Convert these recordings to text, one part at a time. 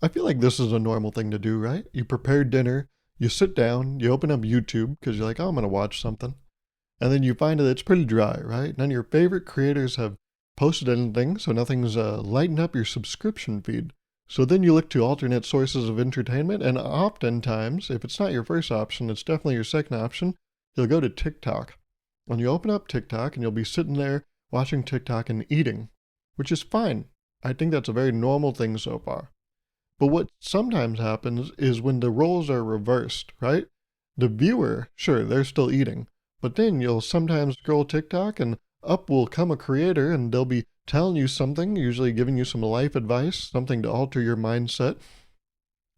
I feel like this is a normal thing to do, right? You prepare dinner, you sit down, you open up YouTube because you're like, oh, I'm going to watch something. And then you find that it's pretty dry, right? None of your favorite creators have posted anything, so nothing's lighting up your subscription feed. So then you look to alternate sources of entertainment, and oftentimes, if it's not your first option, it's definitely your second option. You'll go to TikTok. When you open up TikTok, and you'll be sitting there watching TikTok and eating, which is fine. I think that's a very normal thing so far. But what sometimes happens is when the roles are reversed, right? The viewer, sure, they're still eating, but then you'll sometimes scroll TikTok and up will come a creator and they'll be telling you something, usually giving you some life advice, something to alter your mindset,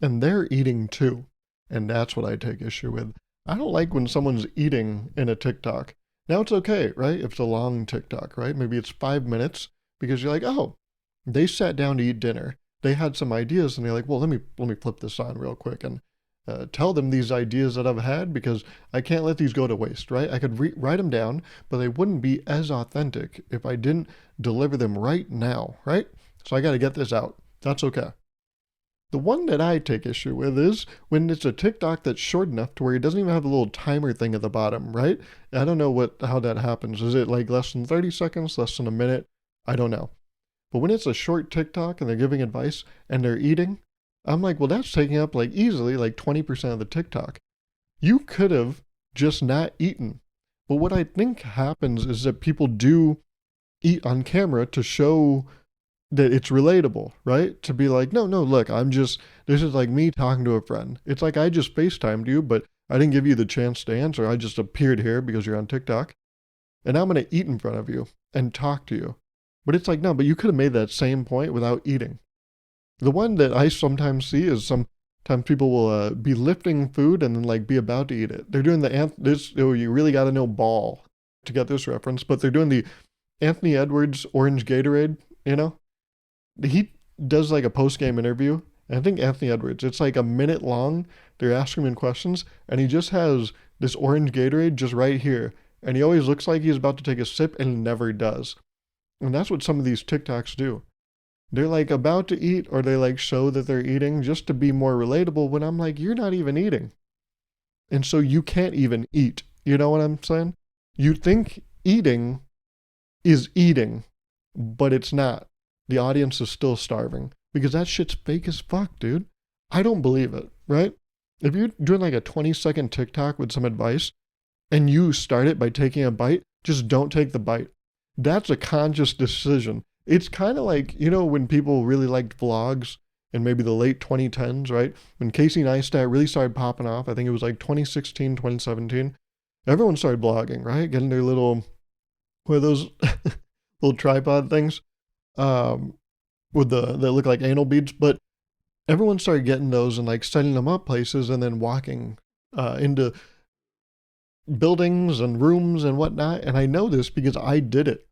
and they're eating too. And that's what I take issue with. I don't like when someone's eating in a TikTok. Now it's okay, right? If it's a long TikTok, right? Maybe it's 5 minutes because you're like, oh, they sat down to eat dinner. They had some ideas and they're like, well, let me flip this on real quick and tell them these ideas that I've had because I can't let these go to waste, right? I could write them down, but they wouldn't be as authentic if I didn't deliver them right now, right? So I got to get this out. That's okay. The one that I take issue with is when it's a TikTok that's short enough to where it doesn't even have a little timer thing at the bottom, right? I don't know how that happens. Is it like less than 30 seconds, less than a minute? I don't know. But when it's a short TikTok and they're giving advice and they're eating, I'm like, well, that's taking up like easily like 20% of the TikTok. You could have just not eaten. But what I think happens is that people do eat on camera to show that it's relatable, right? To be like, no, no, look, this is like me talking to a friend. It's like I just FaceTimed you, but I didn't give you the chance to answer. I just appeared here because you're on TikTok. And I'm going to eat in front of you and talk to you. But it's like, no, but you could have made that same point without eating. The one that I sometimes see is sometimes people will be lifting food and then like be about to eat it. They're doing you really got to know ball to get this reference, but they're doing the Anthony Edwards orange Gatorade, you know? He does like a post-game interview. And I think Anthony Edwards, it's like a minute long. They're asking him questions and he just has this orange Gatorade just right here. And he always looks like he's about to take a sip and he never does. And that's what some of these TikToks do. They're like about to eat or they like show that they're eating just to be more relatable when I'm like, you're not even eating. And so you can't even eat. You know what I'm saying? You think eating is eating, but it's not. The audience is still starving because that shit's fake as fuck, dude. I don't believe it, right? If you're doing like a 20-second TikTok with some advice and you start it by taking a bite, just don't take the bite. That's a conscious decision. It's kind of like, when people really liked vlogs in maybe the late 2010s, right? When Casey Neistat really started popping off, I think it was like 2016, 2017. Everyone started vlogging, right? Getting their what are those little tripod things um, that look like anal beads. But everyone started getting those and like setting them up places and then walking into buildings and rooms and whatnot. And I know this because I did it.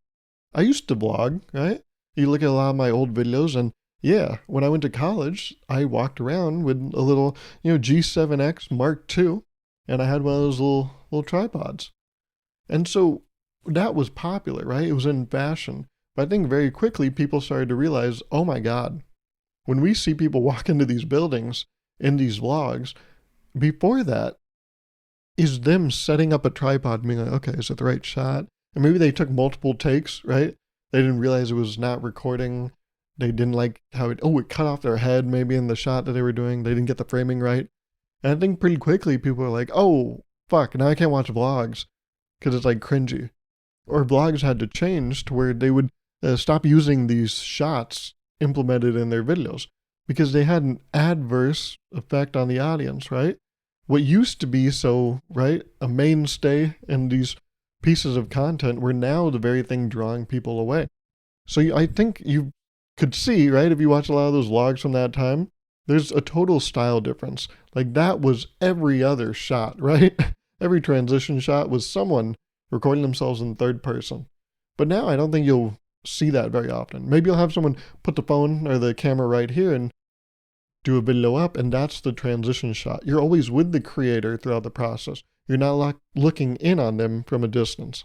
I used to vlog, right? You look at a lot of my old videos and yeah, when I went to college, I walked around with a little, G7X Mark II and I had one of those little tripods. And so that was popular, right? It was in fashion. But I think very quickly people started to realize, oh my God, when we see people walk into these buildings in these vlogs, before that is them setting up a tripod and being like, okay, is it the right shot? And maybe they took multiple takes, right? They didn't realize it was not recording. They didn't like how it cut off their head maybe in the shot that they were doing. They didn't get the framing right. And I think pretty quickly people were like, oh, fuck, now I can't watch vlogs because it's like cringy. Or vlogs had to change to where they would stop using these shots implemented in their videos because they had an adverse effect on the audience, right? What used to be right, a mainstay in these pieces of content were now the very thing drawing people away. So I think you could see, right, if you watch a lot of those vlogs from that time, there's a total style difference. Like that was every other shot, right? Every transition shot was someone recording themselves in third person. But now I don't think you'll see that very often. Maybe you'll have someone put the phone or the camera right here and do a video up, and that's the transition shot. You're always with the creator throughout the process. You're not looking in on them from a distance.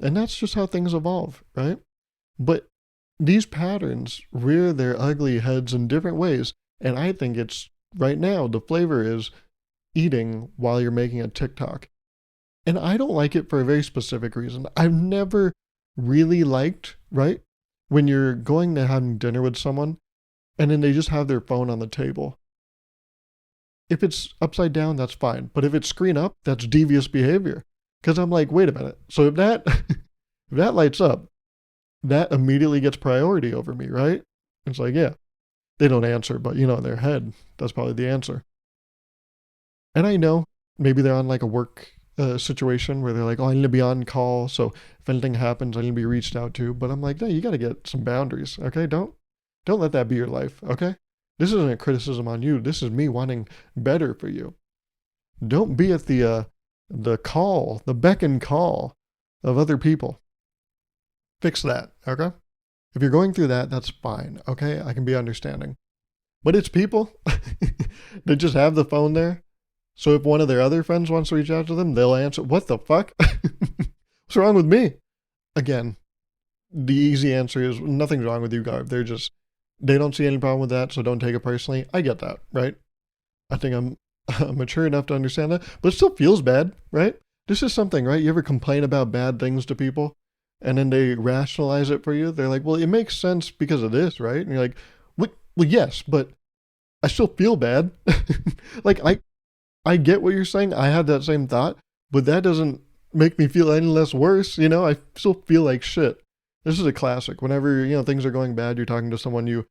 And that's just how things evolve, right? But these patterns rear their ugly heads in different ways And I think it's right now, the flavor is eating while you're making a TikTok. And I don't like it for a very specific reason. I've never really liked, right? When you're going to having dinner with someone and then they just have their phone on the table. If it's upside down, that's fine. But if it's screen up, that's devious behavior. Because I'm like, wait a minute. So if that if that lights up, that immediately gets priority over me, right? It's like, yeah, they don't answer, but in their head, that's probably the answer. And I know maybe they're on like a work situation where they're like, oh, I need to be on call. So if anything happens, I need to be reached out to. But I'm like, no, you got to get some boundaries. Okay. Don't let that be your life. Okay. This isn't a criticism on you. This is me wanting better for you. Don't be at the call, the beck and call of other people. Fix that. Okay. If you're going through that, that's fine. Okay. I can be understanding. But it's people that just have the phone there. So if one of their other friends wants to reach out to them, they'll answer, what the fuck? What's wrong with me? Again, the easy answer is nothing's wrong with you, Gauruv. They don't see any problem with that, so don't take it personally. I get that, right? I think I'm mature enough to understand that, but it still feels bad, right? This is something, right? You ever complain about bad things to people and then they rationalize it for you? They're like, well, it makes sense because of this, right? And you're like, well, yes, but I still feel bad. Like, I get what you're saying. I had that same thought, but that doesn't make me feel any less worse. I still feel like shit. This is a classic. Whenever, things are going bad, you're talking to someone you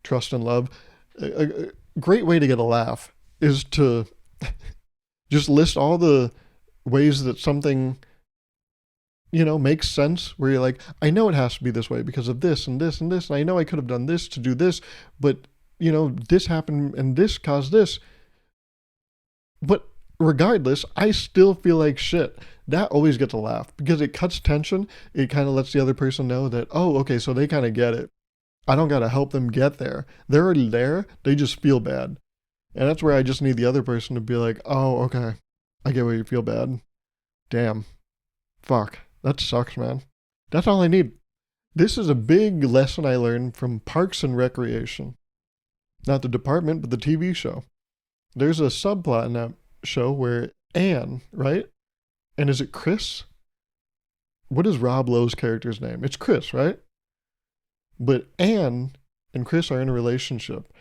trust and love. A great way to get a laugh is to just list all the ways that something, makes sense, where you're like, I know it has to be this way because of this and this and this. And I know I could have done this to do this, but, this happened and this caused this. But regardless, I still feel like shit. That always gets a laugh because it cuts tension. It kind of lets the other person know that, oh, okay, so they kind of get it. I don't got to help them get there. They're already there. They just feel bad. And that's where I just need the other person to be like, oh, okay, I get why you feel bad. Damn. Fuck. That sucks, man. That's all I need. This is a big lesson I learned from Parks and Recreation. Not the department, but the TV show. There's a subplot in that show where Anne, right? And is it Chris? What is Rob Lowe's character's name? It's Chris, right? But Anne and Chris are in a relationship.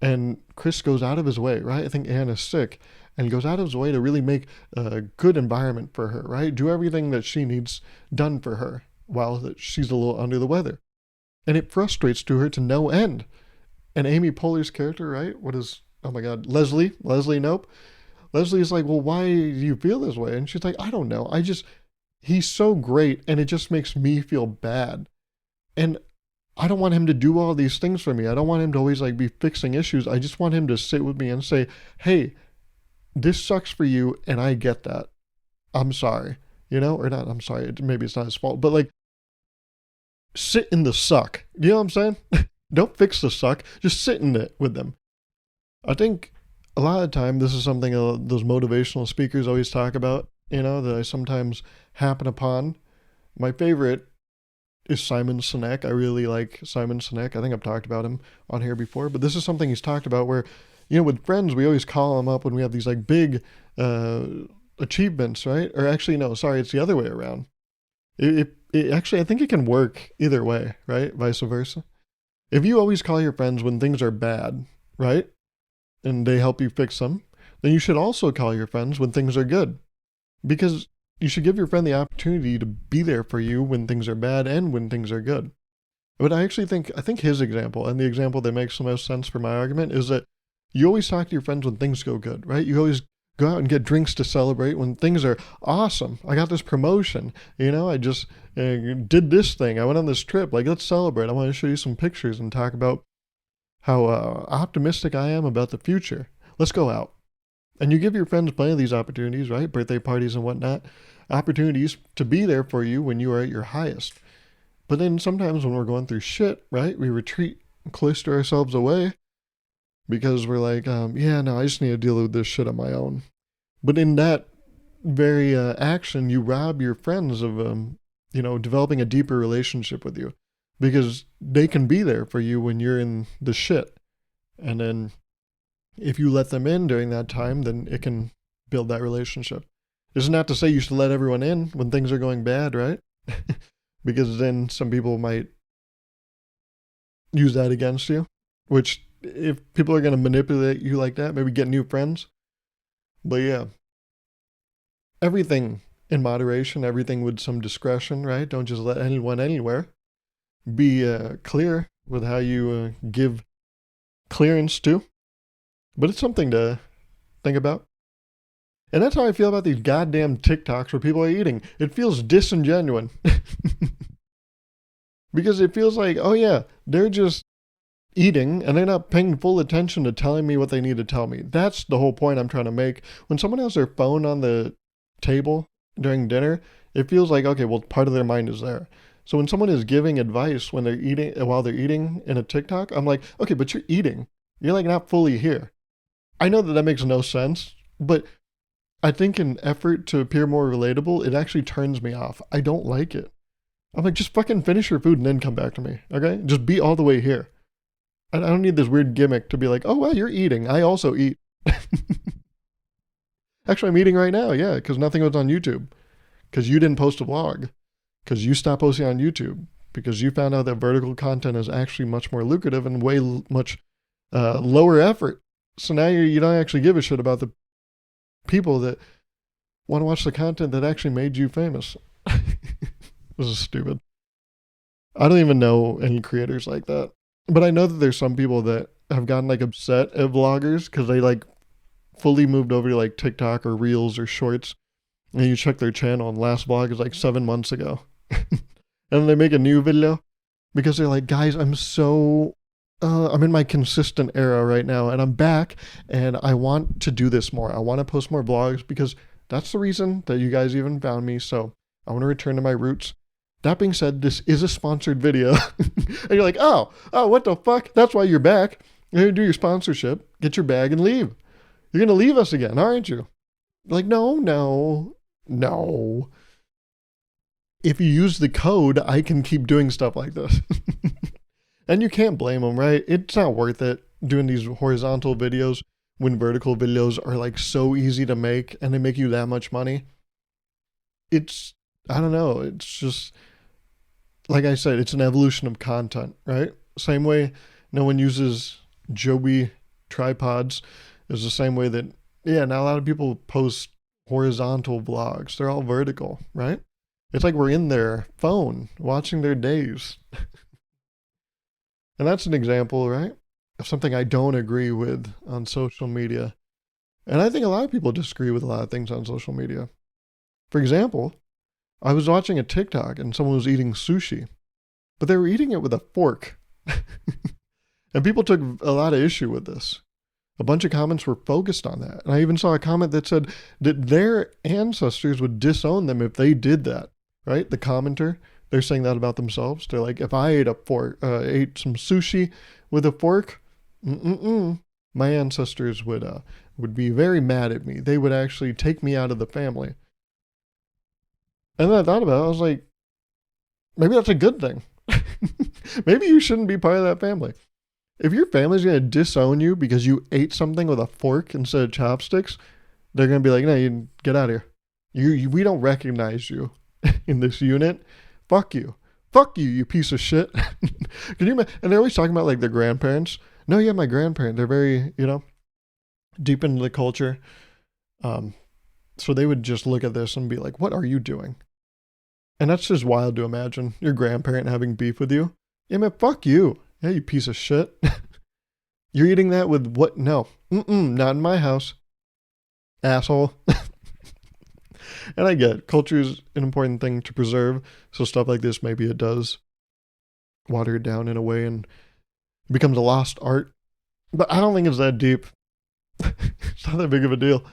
And Chris goes out of his way, right? I think Anne is sick. And goes out of his way to really make a good environment for her, right? Do everything that she needs done for her while she's a little under the weather. And it frustrates to her to no end. And Amy Poehler's character, right? Oh my God, Leslie Nope. Leslie is like, well, why do you feel this way? And she's like, I don't know. He's so great and it just makes me feel bad. And I don't want him to do all these things for me. I don't want him to always be fixing issues. I just want him to sit with me and say, hey, this sucks for you and I get that. I'm sorry, or not, I'm sorry. Maybe it's not his fault, but sit in the suck. You know what I'm saying? Don't fix the suck. Just sit in it with them. I think a lot of the time this is something those motivational speakers always talk about, that I sometimes happen upon. My favorite is Simon Sinek. I really like Simon Sinek. I think I've talked about him on here before, but this is something he's talked about where, with friends, we always call him up when we have these big achievements, right? Or actually, no, sorry, it's the other way around. It actually, I think it can work either way, right? Vice versa. If you always call your friends when things are bad, right? And they help you fix them, then you should also call your friends when things are good. Because you should give your friend the opportunity to be there for you when things are bad and when things are good. But I think his example, and the example that makes the most sense for my argument, is that you always talk to your friends when things go good, right? You always go out and get drinks to celebrate when things are awesome. I got this promotion, I just did this thing. I went on this trip. Let's celebrate. I want to show you some pictures and talk about how optimistic I am about the future. Let's go out. And you give your friends plenty of these opportunities, right? Birthday parties and whatnot. Opportunities to be there for you when you are at your highest. But then sometimes when we're going through shit, right? We retreat, cloister ourselves away because we're like, I just need to deal with this shit on my own. But in that very action, you rob your friends of, developing a deeper relationship with you because they can be there for you when you're in the shit. And then if you let them in during that time, then it can build that relationship. It's not to say you should let everyone in when things are going bad, right? Because then some people might use that against you, which if people are going to manipulate you like that, maybe get new friends. But yeah, everything in moderation, everything with some discretion, right? Don't just let anyone anywhere. Be clear with how you give clearance to. But it's something to think about. And that's how I feel about these goddamn TikToks where people are eating. It feels disingenuous. Because it feels like, oh yeah, they're just eating and they're not paying full attention to telling me what they need to tell me. That's the whole point I'm trying to make. When someone has their phone on the table during dinner, it feels like, okay, well, part of their mind is there. So when someone is giving advice when they're eating, while they're eating in a TikTok, I'm like, okay, but you're eating. You're like not fully here. I know that makes no sense, but I think in effort to appear more relatable, it actually turns me off. I don't like it. I'm like, just fucking finish your food and then come back to me, okay? Just be all the way here. I don't need this weird gimmick to be like, oh, well, you're eating. I also eat. Actually, I'm eating right now, yeah, because nothing was on YouTube. Because you didn't post a vlog. Because you stopped posting on YouTube. Because you found out that vertical content is actually much more lucrative and way much lower effort. So now you don't actually give a shit about the people that want to watch the content that actually made you famous. This is stupid. I don't even know any creators like that. But I know that there's some people that have gotten like upset at vloggers because they like fully moved over to like TikTok or Reels or Shorts. And you check their channel and last vlog is like 7 months ago. And then they make a new video because they're like, guys, I'm in my consistent era right now and I'm back and I want to do this more. I want to post more vlogs because that's the reason that you guys even found me. So I want to return to my roots. That being said, this is a sponsored video. And you're like, oh, what the fuck? That's why you're back. You're going to do your sponsorship, get your bag and leave. You're going to leave us again, aren't you? Like, no. If you use the code, I can keep doing stuff like this. And you can't blame them, right? It's not worth it doing these horizontal videos when vertical videos are like so easy to make and they make you that much money. I don't know. It's just, like I said, it's an evolution of content, right? Same way no one uses Joby tripods is the same way that, yeah, not a lot of people post horizontal vlogs. They're all vertical, right? It's like we're in their phone watching their days. And that's an example, right, of something I don't agree with on social media. And I think a lot of people disagree with a lot of things on social media. For example, I was watching a TikTok and someone was eating sushi, but they were eating it with a fork. And people took a lot of issue with this. A bunch of comments were focused on that. And I even saw a comment that said that their ancestors would disown them if they did that, right? The commenter, they're saying that about themselves. They're like, if I ate some sushi with a fork, my ancestors would be very mad at me. They would actually take me out of the family. And then I thought about it, I was like, maybe that's a good thing. Maybe you shouldn't be part of that family. If your family's going to disown you because you ate something with a fork instead of chopsticks, they're going to be like, no, you get out of here. We don't recognize you in this unit. Fuck you. Fuck you, you piece of shit. Can you imagine? And they're always talking about like their grandparents. No, yeah, my grandparents, they're very, deep into the culture. So they would just look at this and be like, what are you doing? And that's just wild to imagine. Your grandparent having beef with you. Yeah, man, fuck you. Yeah, you piece of shit. You're eating that with what? No. Not in my house. Asshole. And I get it. Culture is an important thing to preserve. So stuff like this, maybe it does water it down in a way and it becomes a lost art. But I don't think it's that deep. It's not that big of a deal.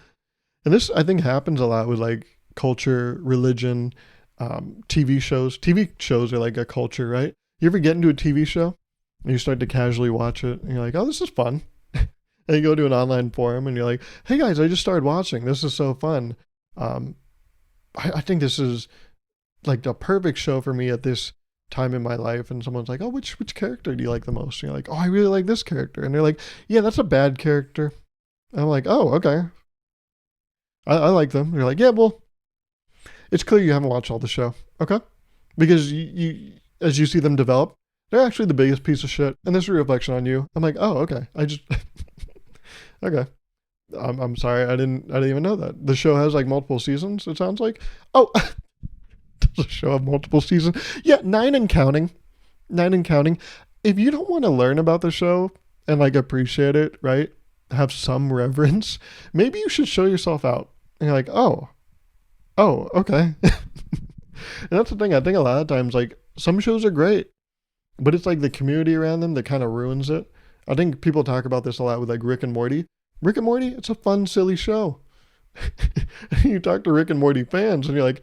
And this, I think, happens a lot with like culture, religion, TV shows. TV shows are like a culture, right? You ever get into a TV show and you start to casually watch it and you're like, oh, this is fun. And you go to an online forum and you're like, hey guys, I just started watching. This is so fun. I think this is like the perfect show for me at this time in my life and someone's like, oh, which character do you like the most? And you're like, oh, I really like this character. And they're like, yeah, that's a bad character. And I'm like, oh, okay. I like them. They're like, yeah, well, it's clear you haven't watched all the show. Okay. Because as you see them develop, they're actually the biggest piece of shit. And this is a reflection on you. I'm like, oh, okay. I just, okay. I'm sorry. I didn't even know that. The show has like multiple seasons, it sounds like. Oh, does the show have multiple seasons? Yeah, 9 and counting. 9 and counting. If you don't want to learn about the show and like appreciate it, right? Have some reverence, maybe you should show yourself out. And you're like, oh, okay. And that's the thing. I think a lot of times, like, some shows are great, but it's like the community around them that kind of ruins it. I think people talk about this a lot with like Rick and Morty. Rick and Morty, it's a fun, silly show. You talk to Rick and Morty fans and you're like,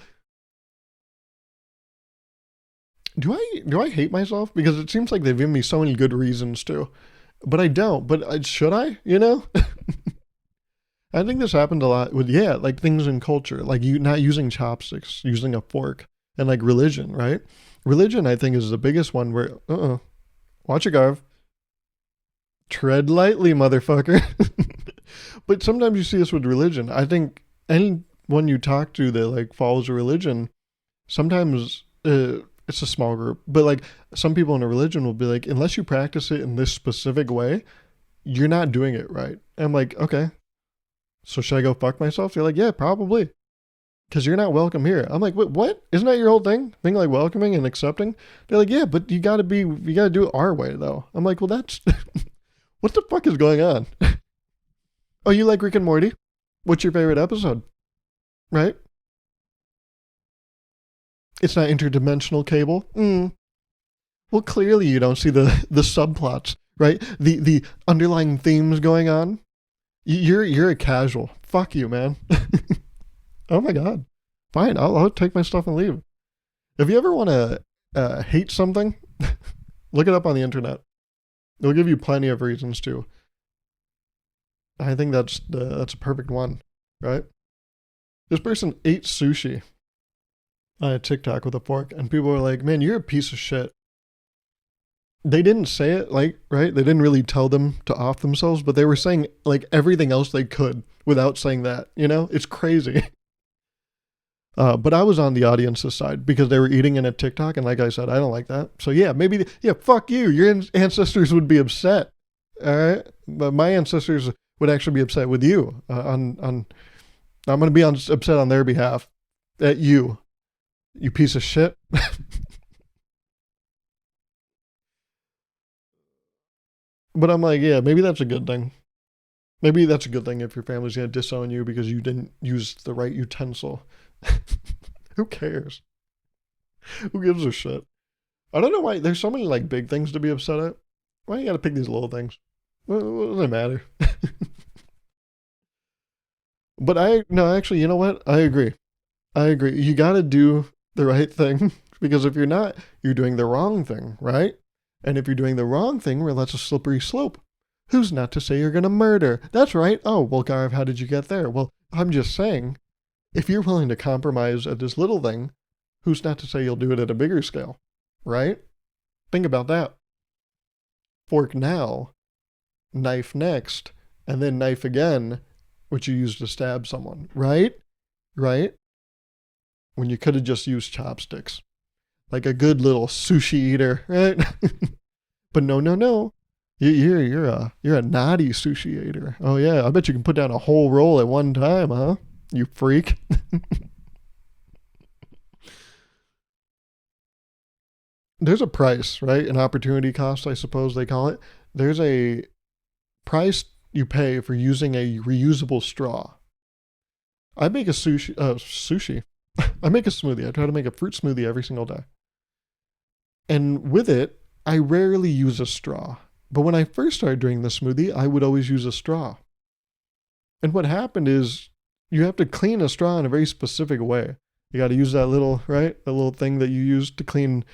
do I hate myself? Because it seems like they've given me so many good reasons to. But I don't. But should I? You know? I think this happened a lot with, yeah, like things in culture, like you not using chopsticks, using a fork, and like religion, right? Religion, I think, is the biggest one where, watch it, Garv. Tread lightly, motherfucker. But sometimes you see this with religion. I think anyone you talk to that like follows a religion, sometimes it's a small group, but like some people in a religion will be like, unless you practice it in this specific way, you're not doing it right. And I'm like, okay, so should I go fuck myself? They're like, yeah, probably. Because you're not welcome here. I'm like, wait, what? Isn't that your whole thing? Thing like welcoming and accepting? They're like, yeah, but you gotta do it our way though. I'm like, well, that's, what the fuck is going on? Oh, you like Rick and Morty? What's your favorite episode? Right? It's not interdimensional cable. Well, clearly you don't see the subplots, right? The underlying themes going on. You're a casual. Fuck you, man. Oh my god. Fine, I'll take my stuff and leave. If you ever want to hate something, look it up on the internet. It'll give you plenty of reasons to. I think that's a perfect one, right? This person ate sushi on a TikTok with a fork, and people were like, "Man, you're a piece of shit." They didn't say it like, right? They didn't really tell them to off themselves, but they were saying like everything else they could without saying that. You know, it's crazy. But I was on the audience's side because they were eating in a TikTok, and like I said, I don't like that. So yeah, maybe fuck you. Your ancestors would be upset. All right, but my ancestors would actually be upset with you. I'm gonna be upset on their behalf at you, you piece of shit. But I'm like, yeah, maybe that's a good thing. Maybe that's a good thing if your family's gonna disown you because you didn't use the right utensil. Who cares? Who gives a shit? I don't know why there's so many like big things to be upset at. Why you gotta pick these little things? What does it matter? But no, actually, you know what? I agree. You gotta do the right thing because if you're not, you're doing the wrong thing, right? And if you're doing the wrong thing, well, that's a slippery slope. Who's not to say you're gonna murder? That's right. Oh, well, Garv, how did you get there? Well, I'm just saying, if you're willing to compromise at this little thing, who's not to say you'll do it at a bigger scale, right? Think about that. Fork now, knife next, and then knife again, which you use to stab someone, right? Right? When you could have just used chopsticks. Like a good little sushi eater, right? But no. You're a naughty sushi eater. Oh yeah, I bet you can put down a whole roll at one time, huh? You freak. There's a price, right? An opportunity cost, I suppose they call it. There's a price you pay for using a reusable straw. I make a sushi. I make a smoothie. I try to make a fruit smoothie every single day. And with it, I rarely use a straw. But when I first started doing the smoothie, I would always use a straw. And what happened is you have to clean a straw in a very specific way. You got to use that little, right? The little thing that you use to clean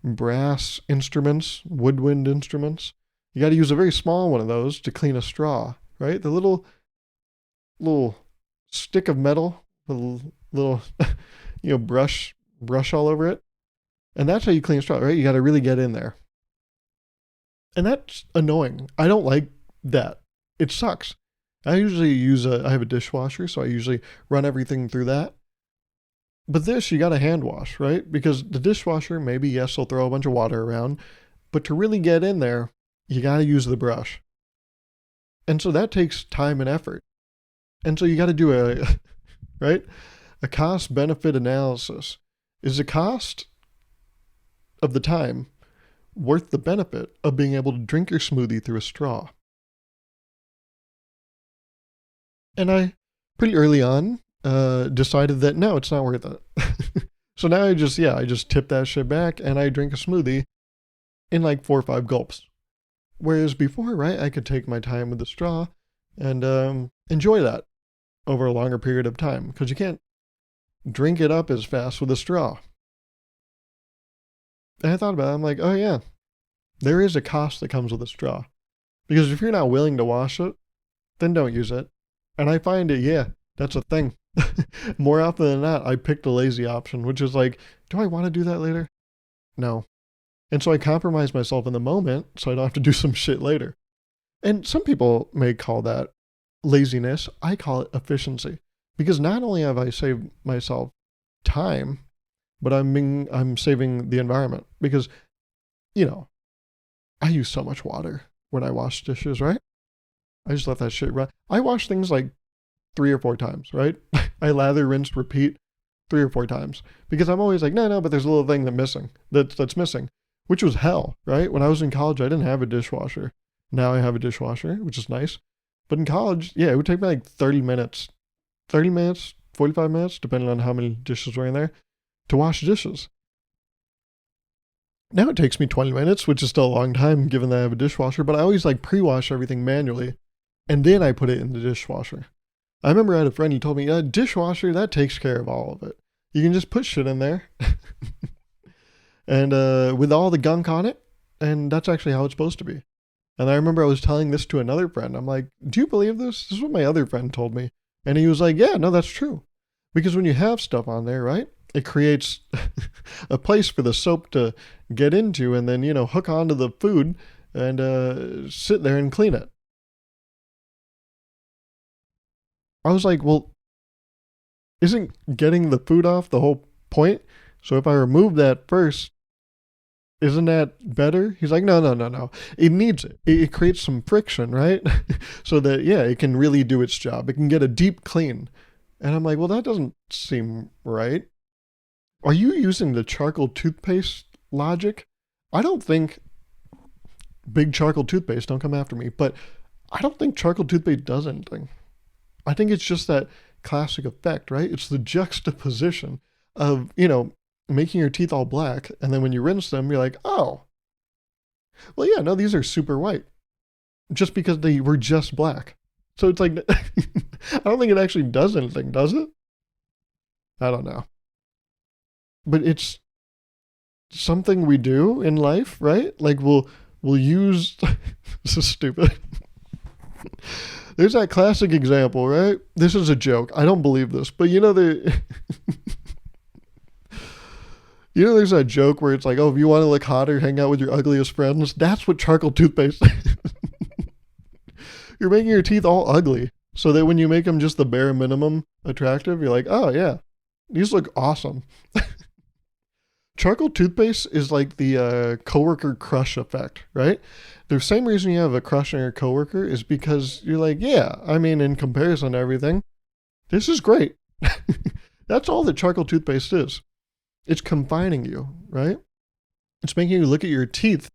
brass instruments, woodwind instruments. You got to use a very small one of those to clean a straw, right? The little stick of metal, the little brush all over it. And that's how you clean straw, right? You got to really get in there. And that's annoying. I don't like that. It sucks. I usually I have a dishwasher, so I usually run everything through that. But this, you got to hand wash, right? Because the dishwasher, maybe, yes, will throw a bunch of water around, but to really get in there, you got to use the brush. And so that takes time and effort. And so you got to do right? A cost benefit analysis. Is the cost of the time worth the benefit of being able to drink your smoothie through a straw? And I, pretty early on, decided that no, it's not worth it. So now I just tip that shit back and I drink a smoothie in like 4 or 5 gulps. Whereas before, right, I could take my time with the straw and enjoy that over a longer period of time because you can't drink it up as fast with a straw. And I thought about it, I'm like, oh yeah, there is a cost that comes with a straw. Because if you're not willing to wash it, then don't use it. And I find it, yeah, that's a thing. More often than not, I picked the lazy option, which is like, do I want to do that later? No. And so I compromise myself in the moment so I don't have to do some shit later. And some people may call that laziness. I call it efficiency. Because not only have I saved myself time, but I'm saving the environment. Because, I use so much water when I wash dishes, right? I just let that shit run. I wash things like 3 or 4 times, right? I lather, rinse, repeat 3 or 4 times because I'm always like, no, but there's a little thing that's missing, which was hell, right? When I was in college, I didn't have a dishwasher. Now I have a dishwasher, which is nice. But in college, yeah, it would take me like 30 minutes, 45 minutes, depending on how many dishes were in there, to wash dishes. Now it takes me 20 minutes, which is still a long time given that I have a dishwasher, but I always like pre-wash everything manually and then I put it in the dishwasher. I remember I had a friend, he told me, dishwasher, that takes care of all of it. You can just put shit in there and with all the gunk on it, and that's actually how it's supposed to be. And I remember I was telling this to another friend. I'm like, do you believe this? This is what my other friend told me. And he was like, yeah, no, that's true. Because when you have stuff on there, right, it creates a place for the soap to get into and then, hook onto the food and sit there and clean it. I was like, well, isn't getting the food off the whole point? So if I remove that first, isn't that better? He's like, no. It needs it. It creates some friction, right? So that, yeah, it can really do its job. It can get a deep clean. And I'm like, well, that doesn't seem right. Are you using the charcoal toothpaste logic? I don't think big charcoal toothpaste, don't come after me, but I don't think charcoal toothpaste does anything. I think it's just that classic effect, right? It's the juxtaposition of, making your teeth all black, and then when you rinse them, you're like, oh, well, yeah, no, these are super white, just because they were just black. So it's like, I don't think it actually does anything, does it? I don't know. But it's something we do in life, right? Like we'll use, this is stupid. There's that classic example, right? This is a joke. I don't believe this, but there's that joke where it's like, oh, if you want to look hotter, hang out with your ugliest friends. That's what charcoal toothpaste is. You're making your teeth all ugly so that when you make them just the bare minimum attractive, you're like, oh yeah, these look awesome. Charcoal toothpaste is like the coworker crush effect, right? The same reason you have a crush on your coworker is because you're like, yeah, I mean, in comparison to everything, this is great. That's all that charcoal toothpaste is. It's confining you, right? It's making you look at your teeth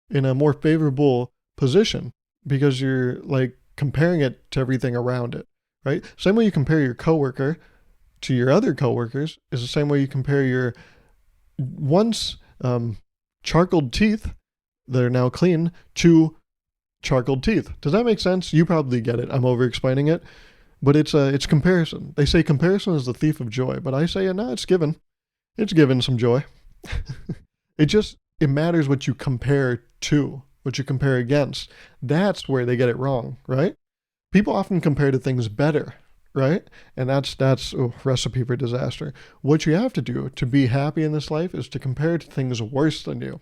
in a more favorable position because you're like comparing it to everything around it, right? Same way you compare your coworker to your other coworkers is the same way you compare your once charcoaled teeth that are now clean to charcoaled teeth. Does that make sense? You probably get it. I'm over explaining it, but it's comparison. They say comparison is the thief of joy, but I say no, it's given. It's given some joy. It matters what you compare to, what you compare against. That's where they get it wrong, right? People often compare to things better, right? And that's a recipe for disaster. What you have to do to be happy in this life is to compare to things worse than you.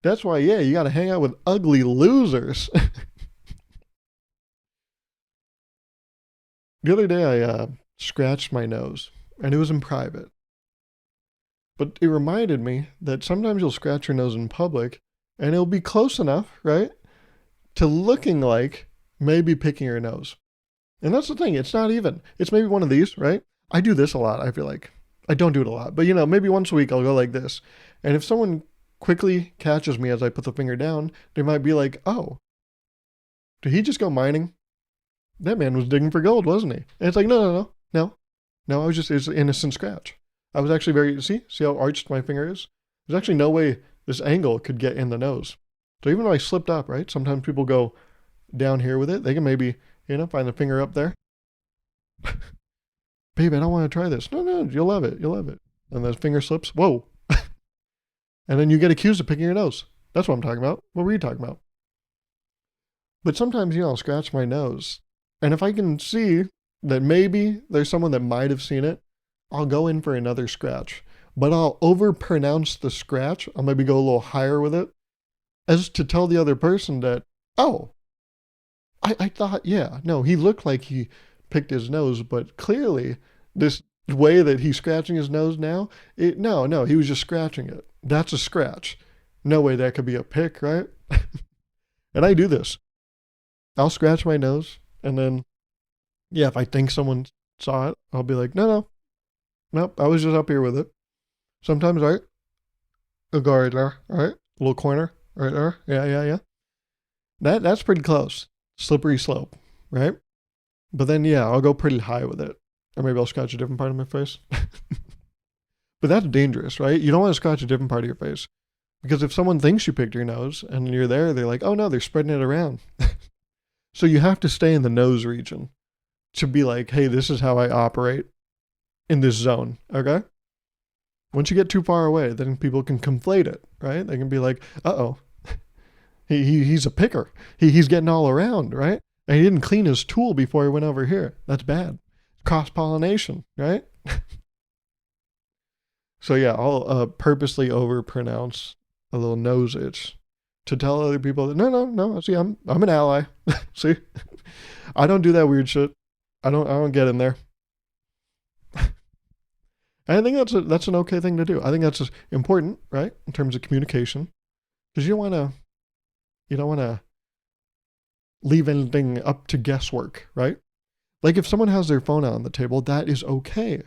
That's why, yeah, you got to hang out with ugly losers. The other day, I scratched my nose, and it was in private. But it reminded me that sometimes you'll scratch your nose in public, and it'll be close enough, right, to looking like maybe picking your nose. And that's the thing. It's not even. It's maybe one of these, right? I do this a lot, I feel like. I don't do it a lot. But, maybe once a week I'll go like this. And if someone quickly catches me as I put the finger down, they might be like, oh, did he just go mining? That man was digging for gold, wasn't he? And it's like, no. I was just, it's an innocent scratch. I was actually see how arched my finger is? There's actually no way this angle could get in the nose. So even though I slipped up, right? Sometimes people go down here with it. They can maybe, find the finger up there. Babe, I don't want to try this. No, you'll love it. You'll love it. And the finger slips. Whoa. And then you get accused of picking your nose. That's what I'm talking about. What were you talking about? But sometimes, I'll scratch my nose. And if I can see that maybe there's someone that might have seen it, I'll go in for another scratch. But I'll overpronounce the scratch. I'll maybe go a little higher with it as to tell the other person that, oh, I thought, yeah, no, he looked like he picked his nose, but clearly this way that he's scratching his nose now, no, he was just scratching it. That's a scratch. No way that could be a pick, right? And I do this. I'll scratch my nose, and then, yeah, if I think someone saw it, I'll be like, nope, I was just up here with it. Sometimes, right, I'll go right there, right, a little corner, right there, yeah. That's pretty close. Slippery slope, right? But then, yeah, I'll go pretty high with it. Or maybe I'll scratch a different part of my face. But that's dangerous, right? You don't want to scratch a different part of your face. Because if someone thinks you picked your nose and you're there, they're like, oh no, they're spreading it around. So you have to stay in the nose region to be like, hey, this is how I operate in this zone, okay? Once you get too far away, then people can conflate it, right? They can be like, uh-oh, he's a picker. He's getting all around, right? And he didn't clean his tool before he went over here. That's bad. Cross-pollination, right? So yeah, I'll purposely overpronounce a little nose itch to tell other people that no. See, I'm an ally. See, I don't do that weird shit. I don't get in there. And I think that's an okay thing to do. I think that's important, right, in terms of communication, because you don't want to leave anything up to guesswork, right? Like if someone has their phone out on the table, that is okay.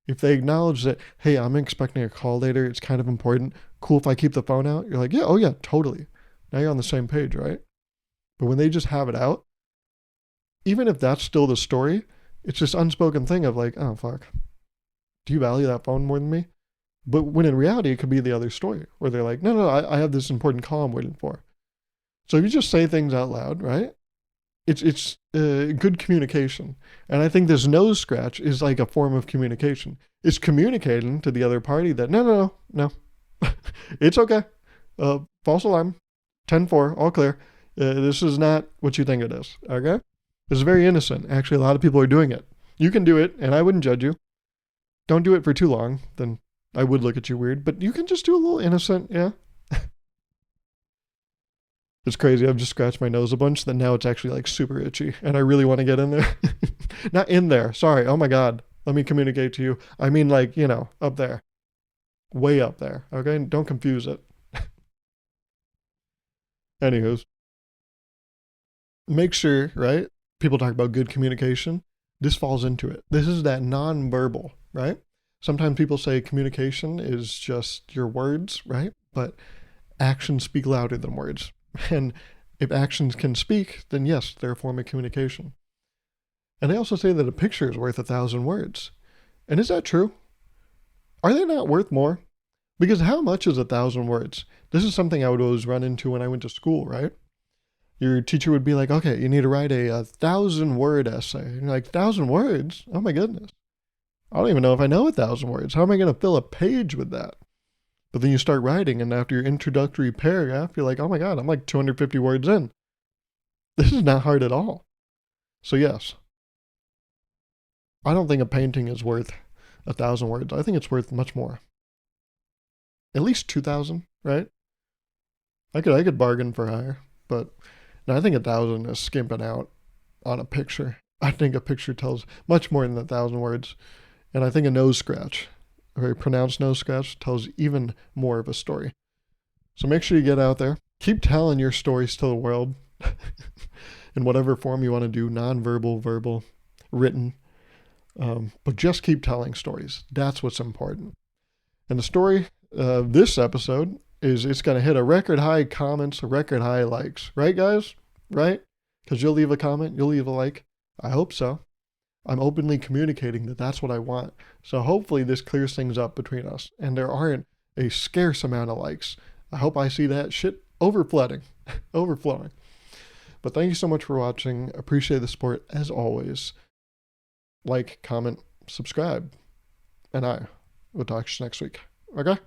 If they acknowledge that, hey, I'm expecting a call later, it's kind of important. Cool if I keep the phone out. You're like, yeah, oh yeah, totally. Now you're on the same page, right? But when they just have it out, even if that's still the story, it's this unspoken thing of like, oh fuck, do you value that phone more than me? But when in reality, it could be the other story where they're like, no, I have this important call I'm waiting for. So if you just say things out loud, right? It's good communication. And I think this nose scratch is like a form of communication. It's communicating to the other party that, no. It's okay. False alarm. 10-4, all clear. This is not what you think it is, okay? It's very innocent. Actually, a lot of people are doing it. You can do it, and I wouldn't judge you. Don't do it for too long, then I would look at you weird. But you can just do a little innocent, yeah? It's crazy. I've just scratched my nose a bunch, then now it's actually like super itchy, and I really want to get in there. Not in there. Sorry. Oh my God. Let me communicate to you. I mean like, up there. Way up there. Okay? Don't confuse it. Anywho's. Make sure, right? People talk about good communication. This falls into it. This is that nonverbal, right? Sometimes people say communication is just your words, right? But actions speak louder than words. And if actions can speak, then yes, they're a form of communication. And they also say that a picture is worth 1,000 words. And is that true? Are they not worth more? Because how much is 1,000 words? This is something I would always run into when I went to school, right? Your teacher would be like, okay, you need to write a 1,000-word essay. And you're like, 1,000 words? Oh my goodness. I don't even know if I know 1,000 words. How am I going to fill a page with that? But then you start writing, and after your introductory paragraph, you're like, oh my God, I'm like 250 words in. This is not hard at all. So yes, I don't think a painting is worth 1,000 words. I think it's worth much more. At least 2,000, right? I could bargain for higher, but no, I think 1,000 is skimping out on a picture. I think a picture tells much more than 1,000 words, and I think a nose scratch, a very pronounced nose scratch, tells even more of a story. So make sure you get out there, keep telling your stories to the world, in whatever form you want to do, nonverbal, verbal, written, but just keep telling stories. That's what's important. And the story of this episode is it's going to hit a record high comments, a record high likes. Right, guys? Right? Because you'll leave a comment, you'll leave a like. I hope so. I'm openly communicating that that's what I want. So hopefully this clears things up between us. And there aren't a scarce amount of likes. I hope I see that shit overflowing. Overflowing. But thank you so much for watching. Appreciate the support as always. Like, comment, subscribe. And I will talk to you next week. Okay?